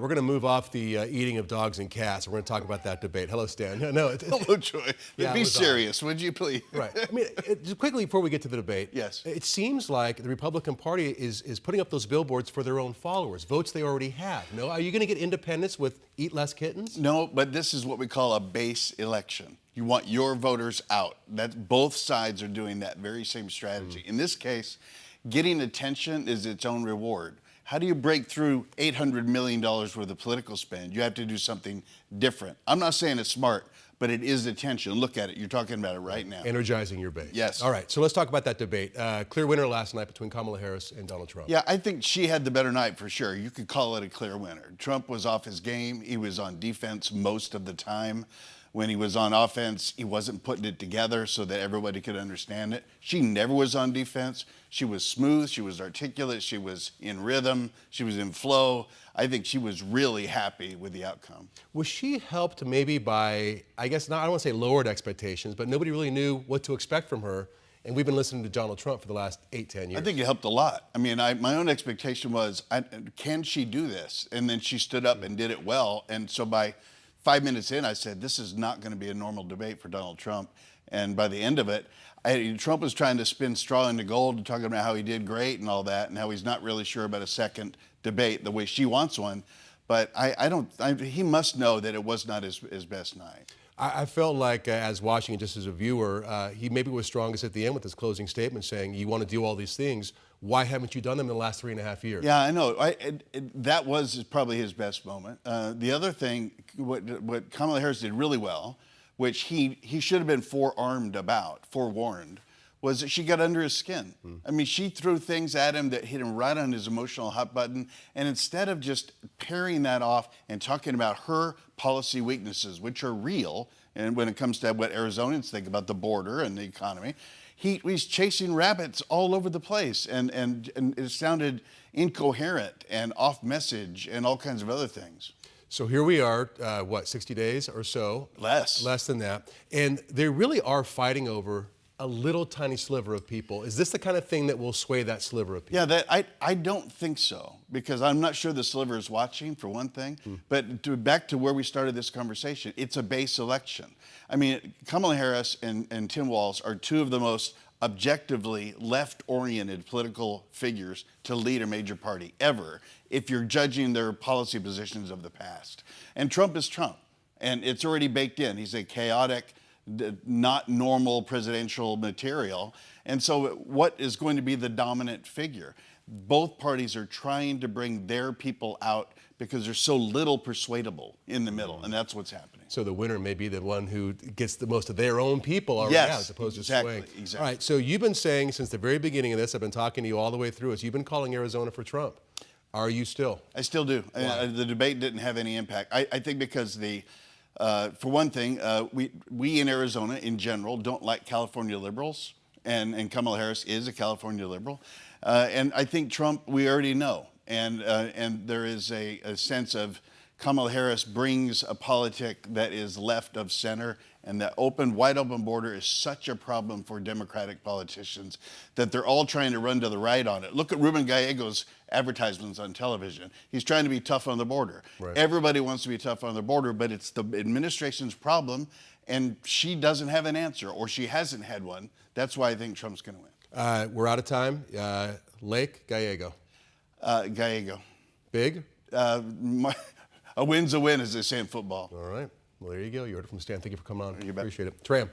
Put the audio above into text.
We're going to move off the eating of dogs and cats. We're going to talk about that debate. Hello, Stan. No, Hello, Joy. Yeah, Be serious, would you please? right. I mean, just quickly before we get to the debate, Yes. It seems like the Republican Party is putting up those billboards for their own followers, votes they already have. No, are you going to get independents with Eat Less Kittens? No, but this is what we call a base election. You want your voters out. That both sides are doing that very same strategy. In this case, getting attention is its own reward. How do you break through $800 million worth of political spend? You have to do something different. I'm not saying it's smart, but it is attention. Look at it. You're talking about it right now. Energizing your base. Yes. All right, so let's talk about that debate. Clear winner last night between Kamala Harris and Donald Trump. Yeah, I think she had the better night for sure. You could call it a clear winner. Trump was off his game. He was on defense most of the time. When he was on offense, he wasn't putting it together so that everybody could understand it. She never was on defense. She was smooth, she was articulate, she was in rhythm, she was in flow. I think she was really happy with the outcome. Was she helped maybe by, I guess, not, I don't want to say lowered expectations, but nobody really knew what to expect from her? And we've been listening to Donald Trump for the last 8-10 years. I think it helped a lot. I mean, my own expectation was, can she do this? And then she stood up and did it well. And so by 5 minutes in, I said, this is not going to be a normal debate for Donald Trump. And by the end of it, Trump was trying to spin straw into gold and talking about how he did great and all that, and how he's not really sure about a second debate the way she wants one. But he must know that it was not his best night. I felt like, as watching it just as a viewer, he maybe was strongest at the end with his closing statement saying, you want to do all these things. Why haven't you done them in the last 3.5 years? Yeah, I know. That was probably his best moment. The other thing, what Kamala Harris did really well, which he should have been forewarned, was that she got under his skin. I mean, she threw things at him that hit him right on his emotional hot button. And instead of just parrying that off and talking about her policy weaknesses, which are real, and when it comes to what Arizonans think about the border and the economy, he's chasing rabbits all over the place. And it sounded incoherent and off message and all kinds of other things. So here we are, 60 days or so? Less than that. And they really are fighting over a little tiny sliver of people. Is this the kind of thing that will sway that sliver of people? Yeah, I don't think so, because I'm not sure the sliver is watching, for one thing. But back to where we started this conversation, it's a base election. I mean, Kamala Harris and Tim Walz are two of the most objectively left-oriented political figures to lead a major party ever, if you're judging their policy positions of the past. And Trump is Trump, and it's already baked in. He's a chaotic, not normal presidential material. And so what is going to be the dominant figure? Both parties are trying to bring their people out because they're so little persuadable in the middle, and that's what's happening. So the winner may be the one who gets the most of their own people already out, as opposed to swaying. Exactly. All right, so you've been saying since the very beginning of this, I've been talking to you all the way through, you've been calling Arizona for Trump. Are you still? I still do. The debate didn't have any impact. I think because for one thing, we in Arizona in general don't like California liberals, and Kamala Harris is a California liberal. And I think Trump, we already know. And there is a sense of Kamala Harris brings a politic that is left of center, and that wide open border is such a problem for Democratic politicians that they're all trying to run to the right on it. Look at Ruben Gallegos' advertisements on television. He's trying to be tough on the border. Right. Everybody wants to be tough on the border, but it's the administration's problem, and she doesn't have an answer, or she hasn't had one. That's why I think Trump's going to win. We're out of time. Lake, Gallego. Gallego. Big? A win's a win, as they say in football. All right. Well, there you go. You heard it from Stan. Thank you for coming on. You bet. Appreciate it. Tram.